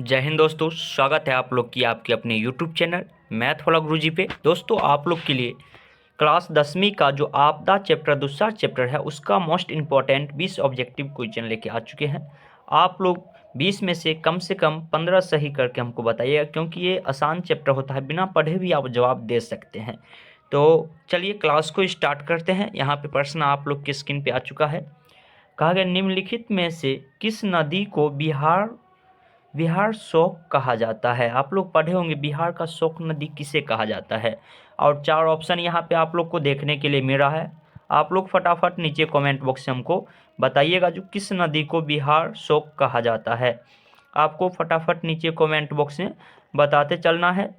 जय हिंद दोस्तों, स्वागत है आप लोग की आपके अपने YouTube चैनल मैथ वाला गुरुजी पे। दोस्तों, आप लोग के लिए क्लास 10वीं का जो आपदा चैप्टर दूसरा चैप्टर है उसका मोस्ट इम्पॉर्टेंट 20 ऑब्जेक्टिव क्वेश्चन लेके आ चुके हैं। आप लोग 20 में से कम 15 सही करके हमको बताइएगा, क्योंकि ये आसान चैप्टर होता है, बिना पढ़े भी आप जवाब दे सकते हैं। तो चलिए क्लास को स्टार्ट करते हैं। यहाँ पे प्रश्न आप लोग की स्क्रीन पे आ चुका है। कहा गया निम्नलिखित में से किस नदी को बिहार शोक कहा जाता है। आप लोग पढ़े होंगे बिहार का शोक नदी किसे कहा जाता है, और 4 ऑप्शन यहाँ पे आप लोग को देखने के लिए मिल रहा है। आप लोग फटाफट नीचे कमेंट बॉक्स से हमको बताइएगा जो किस नदी को बिहार शोक कहा जाता है। आपको फटाफट नीचे कमेंट बॉक्स में बताते चलना है,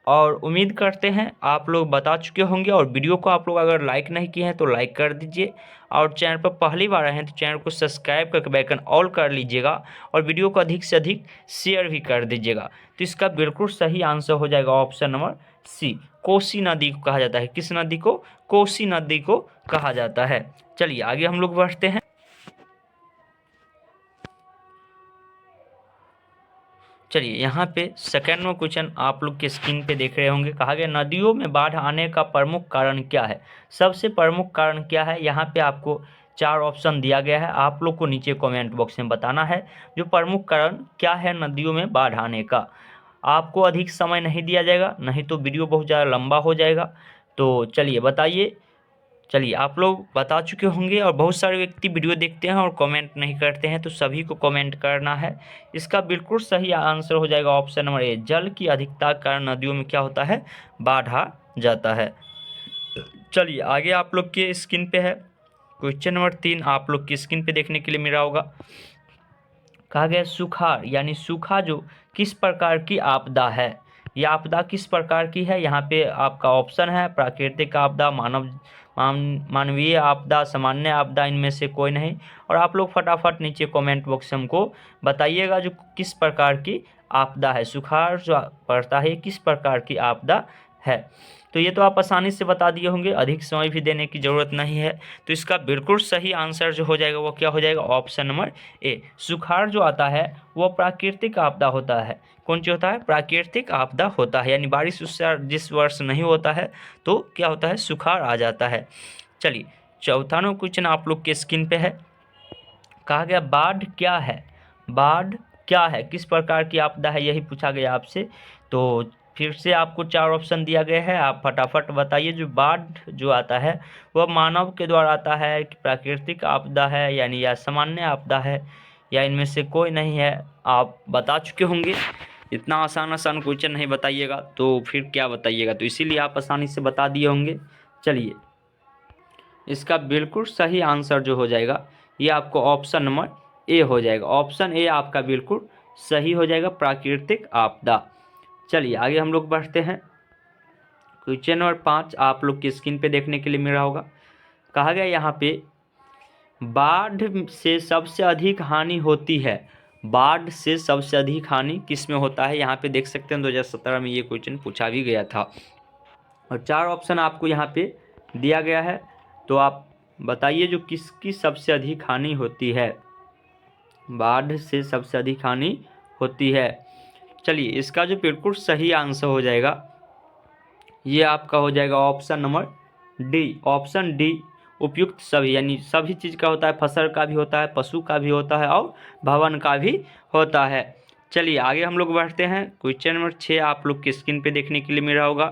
और उम्मीद करते हैं आप लोग बता चुके होंगे। और वीडियो को आप लोग अगर लाइक नहीं किए हैं तो लाइक कर दीजिए, और चैनल पर पहली बार आए हैं तो चैनल को सब्सक्राइब करके बेल आइकन ऑल कर लीजिएगा, और वीडियो को अधिक से अधिक शेयर भी कर दीजिएगा। तो इसका बिल्कुल सही आंसर हो जाएगा ऑप्शन नंबर सी, कोसी नदी को कहा जाता है। किस नदी को? कोसी नदी को कहा जाता है। चलिए आगे हम लोग बढ़ते हैं। चलिए यहाँ पे सेकेंड में क्वेश्चन आप लोग के स्क्रीन पे देख रहे होंगे। कहा गया नदियों में बाढ़ आने का प्रमुख कारण क्या है। सबसे प्रमुख कारण क्या है, यहाँ पे आपको 4 ऑप्शन दिया गया है। आप लोग को नीचे कमेंट बॉक्स में बताना है जो प्रमुख कारण क्या है नदियों में बाढ़ आने का। आपको अधिक समय नहीं दिया जाएगा, नहीं तो वीडियो बहुत ज़्यादा लंबा हो जाएगा। तो चलिए बताइए। चलिए आप लोग बता चुके होंगे, और बहुत सारे व्यक्ति वीडियो देखते हैं और कमेंट नहीं करते हैं, तो सभी को कमेंट करना है। इसका बिल्कुल सही आंसर हो जाएगा ऑप्शन नंबर ए, जल की अधिकता के कारण नदियों में क्या होता है, बाढ़ आ जाता है। चलिए आगे आप लोग के स्क्रीन पे है क्वेश्चन नंबर 3, आप लोग की स्क्रीन पे देखने के लिए मिला होगा। कहा गया सुखाड़ यानी सूखा जो किस प्रकार की आपदा है। यह आपदा किस प्रकार की है, यहाँ पे आपका ऑप्शन है प्राकृतिक आपदा, मानवीय आपदा, सामान्य आपदा, इनमें से कोई नहीं। और आप लोग फटाफट नीचे कमेंट बॉक्स में हमको बताइएगा जो किस प्रकार की आपदा है। सुखाड़ जो पड़ता है किस प्रकार की आपदा है। तो ये तो आप आसानी से बता दिए होंगे, अधिक समय भी देने की ज़रूरत नहीं है। तो इसका बिल्कुल सही आंसर जो हो जाएगा वो क्या हो जाएगा, ऑप्शन नंबर ए। सुखाड़ जो आता है वो प्राकृतिक आपदा होता है। कौन सी होता है? प्राकृतिक आपदा होता है, यानी बारिश उस जिस वर्ष नहीं होता है तो क्या होता है, सुखाड़ आ जाता है। चलिए चौथा नंबर क्वेश्चन आप लोग के स्क्रीन पे है। कहा गया बाढ़ क्या है। बाढ़ क्या है, किस प्रकार की आपदा है, यही पूछा गया आपसे। तो फिर से आपको 4 ऑप्शन दिया गया है, आप फटाफट बताइए जो बाढ़ जो आता है वह मानव के द्वारा आता है, कि प्राकृतिक आपदा है, यानी या सामान्य आपदा है, या इनमें से कोई नहीं है। आप बता चुके होंगे, इतना आसान आसान क्वेश्चन नहीं बताइएगा तो फिर क्या बताइएगा, तो इसीलिए आप आसानी से बता दिए होंगे। चलिए इसका बिल्कुल सही आंसर जो हो जाएगा ये आपको ऑप्शन नंबर ए हो जाएगा। ऑप्शन ए आपका बिल्कुल सही हो जाएगा, प्राकृतिक आपदा। चलिए आगे हम लोग बढ़ते हैं। क्वेश्चन नंबर 5 आप लोग की स्क्रीन पे देखने के लिए मिल रहा होगा। कहा गया यहाँ पे बाढ़ से सबसे अधिक हानि होती है। बाढ़ से सबसे अधिक हानि किस में होता है, यहाँ पे देख सकते हैं 2017 में ये क्वेश्चन पूछा भी गया था, और 4 ऑप्शन आपको यहाँ पे दिया गया है। तो आप बताइए जो किसकी सबसे अधिक हानि होती है। बाढ़ से सबसे अधिक हानि होती है। चलिए इसका जो बिल्कुल सही आंसर हो जाएगा ये आपका हो जाएगा option number D. Option D उपयुक्त सभी, यानी सभी चीज़ का होता है, फसल का भी होता है, पशु का भी होता है, और भवन का भी होता है। चलिए आगे हम लोग बढ़ते हैं। क्वेश्चन नंबर 6 आप लोग की स्क्रीन पे देखने के लिए मिला होगा।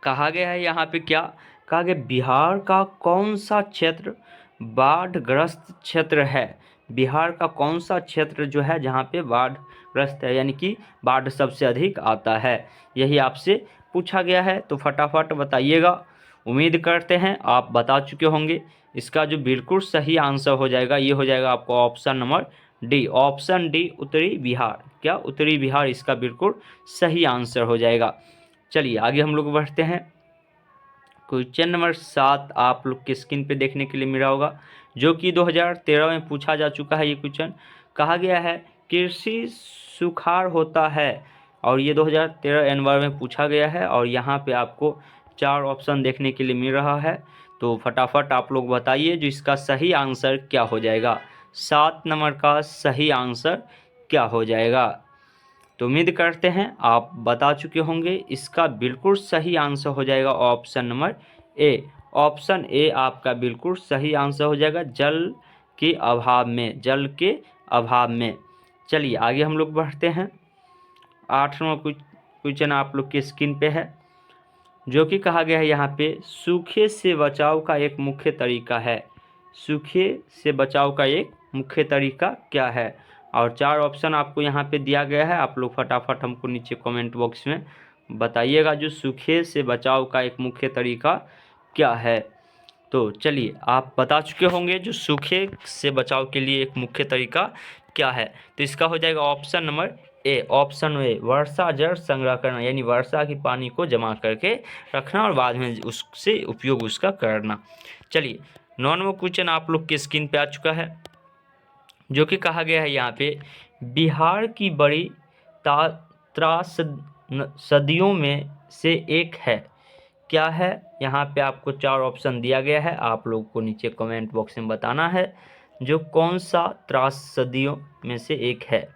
कहा गया है यहाँ पे क्या, कहा गया बिहार का कौन सा क्षेत्र बाढ़ग्रस्त क्षेत्र है। बिहार का कौन सा क्षेत्र जो है जहाँ पे बाढ़ग्रस्त है, यानी कि बाढ़ सबसे अधिक आता है, यही आपसे पूछा गया है। तो फटाफट बताइएगा, उम्मीद करते हैं आप बता चुके होंगे। इसका जो बिल्कुल सही आंसर हो जाएगा ये हो जाएगा आपको option number D. Option D उत्तरी बिहार, क्या उत्तरी बिहार इसका बिल्कुल सही आंसर हो जाएगा। चलिए आगे हम लोग बढ़ते हैं। क्वेश्चन नंबर 7 आप लोग के स्क्रीन पे देखने के लिए मिला होगा, जो कि 2013 में पूछा जा चुका है ये क्वेश्चन। कहा गया है कृषि सुखाड़ होता है, और ये 2013 एनवर में पूछा गया है, और यहाँ पे आपको 4 ऑप्शन देखने के लिए मिल रहा है। तो फटाफट आप लोग बताइए जो इसका सही आंसर क्या हो जाएगा। 7 नंबर का सही आंसर क्या हो जाएगा। तो उम्मीद करते हैं आप बता चुके होंगे। इसका बिल्कुल सही आंसर हो जाएगा ऑप्शन नंबर ए। ऑप्शन ए आपका बिल्कुल सही आंसर हो जाएगा, जल के अभाव में, जल के अभाव में। चलिए आगे हम लोग बढ़ते हैं। 8वां क्वेश्चन आप लोग की स्क्रीन पे है, जो कि कहा गया है यहाँ पे सूखे से बचाव का एक मुख्य तरीका है। सूखे से बचाव का एक मुख्य तरीका क्या है? और 4 ऑप्शन आपको यहाँ पे दिया गया है, आप लोग फटाफट हमको नीचे कमेंट बॉक्स में बताइएगा जो सूखे से बचाव का एक मुख्य तरीका क्या है। तो चलिए आप बता चुके होंगे जो सूखे से बचाव के लिए एक मुख्य तरीका क्या है। तो इसका हो जाएगा option number A. Option A वर्षा जल संग्रह करना, यानी वर्षा की पानी को जमा करके रखना और बाद में उससे उपयोग उसका करना। चलिए 9वां क्वेश्चन आप लोग की स्क्रीन पे आ चुका है, जो कि कहा गया है यहाँ पे बिहार की बड़ी त्रासदियों में से एक है। क्या है? यहाँ पे आपको 4 ऑप्शन दिया गया है, आप लोग को नीचे कमेंट बॉक्स में बताना है जो कौन सा त्रासदियों में से एक है।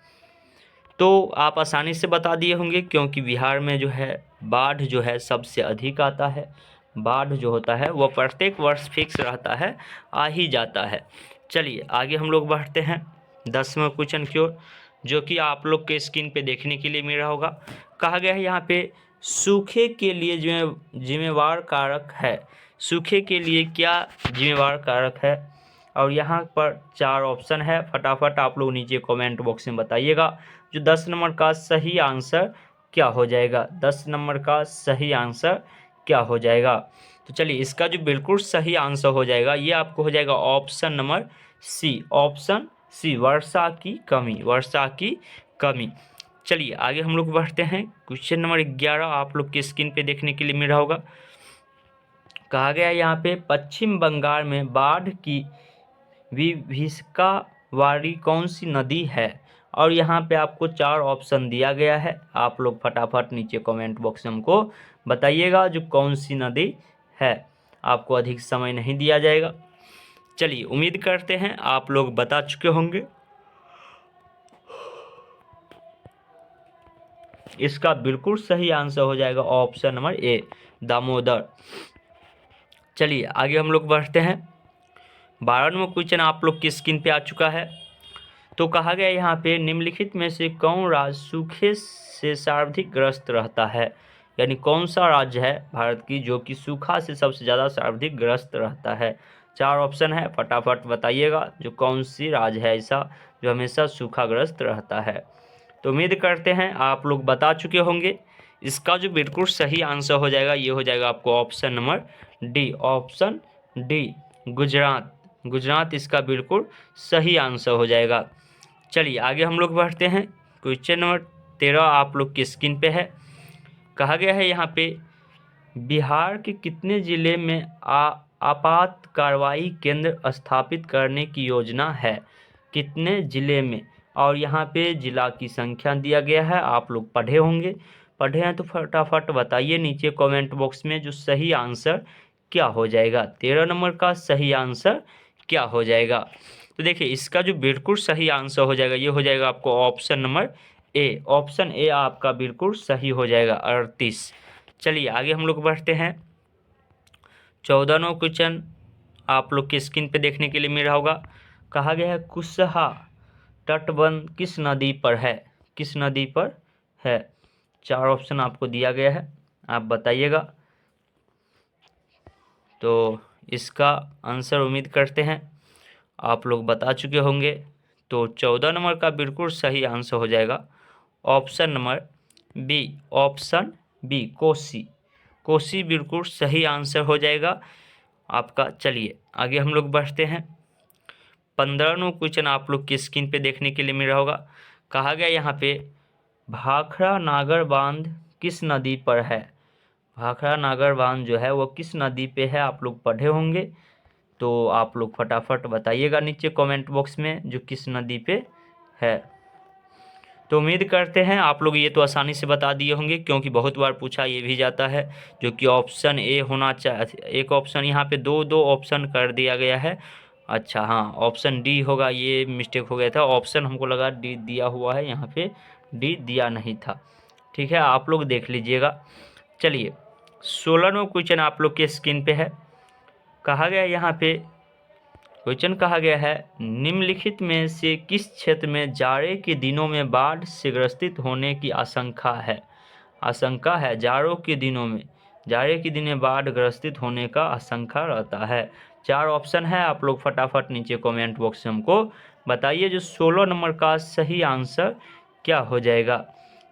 तो आप आसानी से बता दिए होंगे, क्योंकि बिहार में जो है बाढ़ जो है सबसे अधिक आता है। बाढ़ जो होता है वो प्रत्येक वर्ष फिक्स रहता है, आ ही जाता है। चलिए आगे हम लोग बढ़ते हैं 10वां क्वेश्चन की ओर, जो कि आप लोग के स्क्रीन पे देखने के लिए मिल रहा होगा। कहा गया है यहाँ पे सूखे के लिए जिम्मेवार कारक है। सूखे के लिए क्या जिम्मेवार कारक है? और यहाँ पर 4 ऑप्शन है, फटाफट आप लोग नीचे कमेंट बॉक्स में बताइएगा जो 10 नंबर का सही आंसर क्या हो जाएगा। 10 नंबर का सही आंसर क्या हो जाएगा? तो चलिए इसका जो बिल्कुल सही आंसर हो जाएगा ये आपको हो जाएगा option number C. Option C वर्षा की कमी, वर्षा की कमी। चलिए आगे हम लोग बढ़ते हैं। क्वेश्चन नंबर 11 आप लोग की स्क्रीन पे देखने के लिए मिल रहा होगा। कहा गया यहाँ पे पश्चिम बंगाल में बाढ़ की विभीषिकावारी कौन सी नदी है? और यहाँ पे आपको 4 ऑप्शन दिया गया है, आप लोग फटाफट नीचे कमेंट बॉक्स में हमको बताइएगा जो कौन सी नदी है। आपको अधिक समय नहीं दिया जाएगा। चलिए उम्मीद करते हैं आप लोग बता चुके होंगे। इसका बिल्कुल सही आंसर हो जाएगा ऑप्शन नंबर ए दामोदर। चलिए आगे हम लोग बढ़ते हैं। 12वां क्वेश्चन आप लोग की स्क्रीन पे आ चुका है। तो कहा गया यहाँ पे निम्नलिखित में से कौन राज्य सूखे से सर्वाधिक ग्रस्त रहता है? यानी कौन सा राज्य है भारत की जो कि सूखा से सबसे ज़्यादा सर्वाधिक ग्रस्त रहता है? 4 ऑप्शन है, फटाफट बताइएगा जो कौन सी राज्य है ऐसा जो हमेशा सूखाग्रस्त रहता है। तो उम्मीद करते हैं आप लोग बता चुके होंगे। इसका जो बिल्कुल सही आंसर हो जाएगा ये हो जाएगा आपको option number D. Option D Gujarat. Gujarat इसका बिल्कुल सही आंसर हो जाएगा। चलिए आगे हम लोग बढ़ते हैं। क्वेश्चन नंबर 13 आप लोग की स्क्रीन पे है। कहा गया है यहाँ पे बिहार के कितने जिले में आपात कार्रवाई केंद्र स्थापित करने की योजना है? कितने जिले में? और यहाँ पे जिला की संख्या दिया गया है, आप लोग पढ़े होंगे। पढ़े हैं तो फटाफट बताइए नीचे कमेंट बॉक्स में जो सही आंसर क्या हो जाएगा। 13 नंबर का सही आंसर क्या हो जाएगा? तो देखिए इसका जो बिल्कुल सही आंसर हो जाएगा ये हो जाएगा आपको ऑप्शन नंबर ए। ऑप्शन ए आपका बिल्कुल सही हो जाएगा 38। चलिए आगे हम लोग बढ़ते हैं। 14वां क्वेश्चन आप लोग की स्क्रीन पे देखने के लिए मिल रहा होगा। कहा गया है कुशहा तटबंध किस नदी पर है? किस नदी पर है? 4 ऑप्शन आपको दिया गया है, आप बताइएगा। तो इसका आंसर उम्मीद करते हैं आप लोग बता चुके होंगे। तो 14 नंबर का बिल्कुल सही आंसर हो जाएगा option number B. Option B Kosi. Kosi बिल्कुल सही आंसर हो जाएगा आपका। चलिए आगे हम लोग बढ़ते हैं। 15वां क्वेश्चन आप लोग की स्क्रीन पे देखने के लिए मिल रहा होगा। कहा गया यहाँ पे भाखड़ा नागर बांध किस नदी पर है? भाखड़ा नागर बांध जो है वो किस नदी पे है? आप लोग पढ़े होंगे, तो आप लोग फटाफट बताइएगा नीचे कमेंट बॉक्स में जो किस नदी पे है। तो उम्मीद करते हैं आप लोग ये तो आसानी से बता दिए होंगे, क्योंकि बहुत बार पूछा ये भी जाता है जो कि ऑप्शन ए होना चाहिए। एक ऑप्शन यहाँ पे दो ऑप्शन कर दिया गया है, अच्छा हाँ, ऑप्शन डी होगा, ये मिस्टेक हो गया था, ऑप्शन हमको लगा डी दिया हुआ है, यहाँ पे डी दिया नहीं था। ठीक है, आप लोग देख लीजिएगा। चलिए 16वां क्वेश्चन आप लोग के स्क्रीन पे है। कहा गया यहाँ पे क्वेश्चन कहा गया है, निम्नलिखित में से किस क्षेत्र में जाड़े के दिनों में बाढ़ से ग्रसित होने की आशंका है। आशंका है, जाड़े के दिन में बाढ़ ग्रसित होने का आशंका रहता है। 4 ऑप्शन है, आप लोग फटाफट नीचे कमेंट बॉक्स में हमको बताइए जो 16 नंबर का सही आंसर क्या हो जाएगा।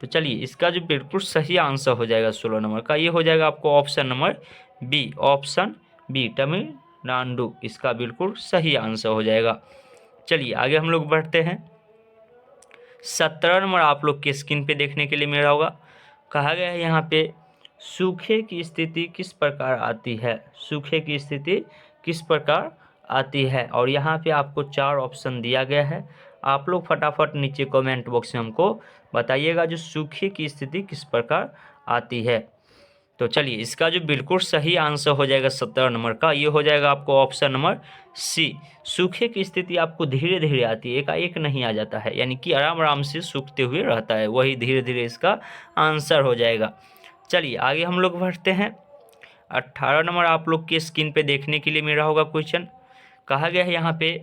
तो चलिए इसका जो बिल्कुल सही आंसर हो जाएगा 16 नंबर का, ये हो जाएगा आपको option number B. Option B Tamil Nadu इसका बिल्कुल सही आंसर हो जाएगा। चलिए आगे हम लोग बढ़ते हैं। 17 नंबर आप लोग के स्क्रीन पे देखने के लिए मिला होगा। कहा गया है यहाँ पे, सूखे की स्थिति किस प्रकार आती है। सूखे की स्थिति किस प्रकार आती है, और यहाँ पे आपको 4 ऑप्शन दिया गया है। आप लोग फटाफट नीचे कमेंट बॉक्स में हमको बताइएगा जो सूखे की स्थिति किस प्रकार आती है। तो चलिए इसका जो बिल्कुल सही आंसर हो जाएगा 17 नंबर का, ये हो जाएगा आपको ऑप्शन नंबर सी। सूखे की स्थिति आपको धीरे धीरे आती है, एकाएक नहीं आ जाता है, यानी कि आराम आराम से सूखते हुए रहता है, वही धीरे धीरे इसका आंसर हो जाएगा। चलिए आगे हम लोग बढ़ते हैं। 18 नंबर आप लोग की स्क्रीन पे देखने के लिए मिल रहा होगा क्वेश्चन। कहा गया है यहाँ पे,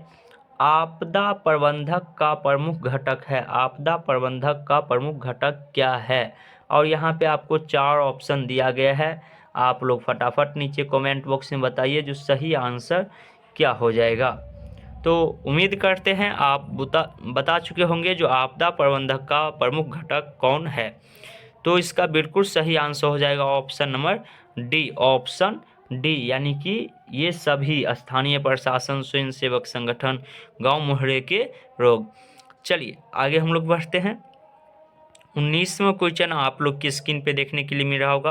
आपदा प्रबंधक का प्रमुख घटक है। आपदा प्रबंधक का प्रमुख घटक क्या है, और यहाँ पे आपको 4 ऑप्शन दिया गया है। आप लोग फटाफट नीचे कमेंट बॉक्स में बताइए जो सही आंसर क्या हो जाएगा। तो उम्मीद करते हैं आप बता चुके होंगे जो आपदा प्रबंधक का प्रमुख घटक कौन है। तो इसका बिल्कुल सही आंसर हो जाएगा option number D. Option D, यानी कि ये सभी स्थानीय प्रशासन, स्वयं सेवक संगठन, गांव मोहल्ले के लोग। चलिए आगे हम लोग बढ़ते हैं। 19वां क्वेश्चन आप लोग की स्क्रीन पे देखने के लिए मिल रहा होगा।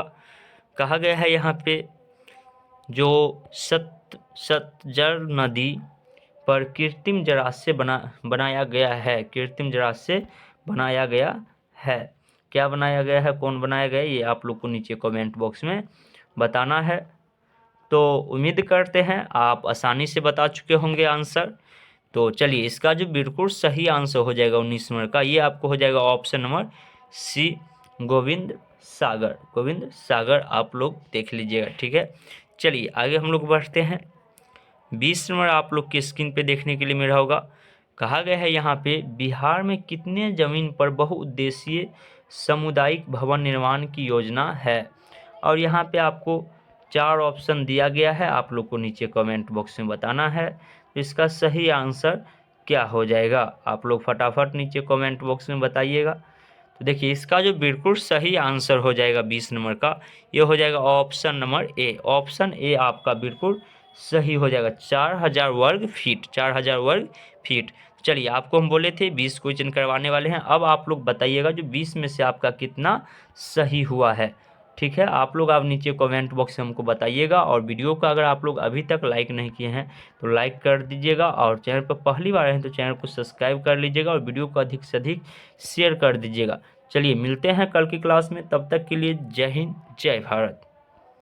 कहा गया है यहाँ पे, जो सतलज नदी पर कृत्रिम जलाशय बनाया गया है। कृत्रिम जलाशय बनाया गया है, क्या बनाया गया है, कौन बनाया गया है, ये आप लोग को नीचे कमेंट बॉक्स में बताना है। तो उम्मीद करते हैं आप आसानी से बता चुके होंगे आंसर। तो चलिए इसका जो बिल्कुल सही आंसर हो जाएगा 19 नंबर का, ये आपको हो जाएगा ऑप्शन नंबर सी, गोविंद सागर। गोविंद सागर आप लोग देख लीजिएगा। ठीक है, चलिए आगे हम लोग बढ़ते हैं। 20 नंबर आप लोग की स्क्रीन पे देखने के लिए मिला होगा। कहा गया है यहाँ पे, बिहार में कितने जमीन पर बहुउद्देशीय सामुदायिक भवन निर्माण की योजना है, और यहाँ पे आपको 4 ऑप्शन दिया गया है। आप लोग को नीचे कमेंट बॉक्स में बताना है तो इसका सही आंसर क्या हो जाएगा। आप लोग फटाफट नीचे कमेंट बॉक्स में बताइएगा। तो देखिए इसका जो बिल्कुल सही आंसर हो जाएगा 20 नंबर का, ये हो जाएगा ऑप्शन नंबर ए। ऑप्शन ए आपका बिल्कुल सही हो जाएगा, 4000 वर्ग फीट। 4000 वर्ग फीट। चलिए आपको हम बोले थे 20 क्वेश्चन करवाने वाले हैं, अब आप लोग बताइएगा जो 20 में से आपका कितना सही हुआ है। ठीक है, आप लोग आप नीचे कमेंट बॉक्स में हमको बताइएगा, और वीडियो को अगर आप लोग अभी तक लाइक नहीं किए हैं तो लाइक कर दीजिएगा, और चैनल पर पहली बार हैं तो चैनल को सब्सक्राइब कर लीजिएगा, और वीडियो को अधिक से अधिक शेयर कर दीजिएगा। चलिए मिलते हैं कल की क्लास में, तब तक के लिए जय हिंद, जय भारत।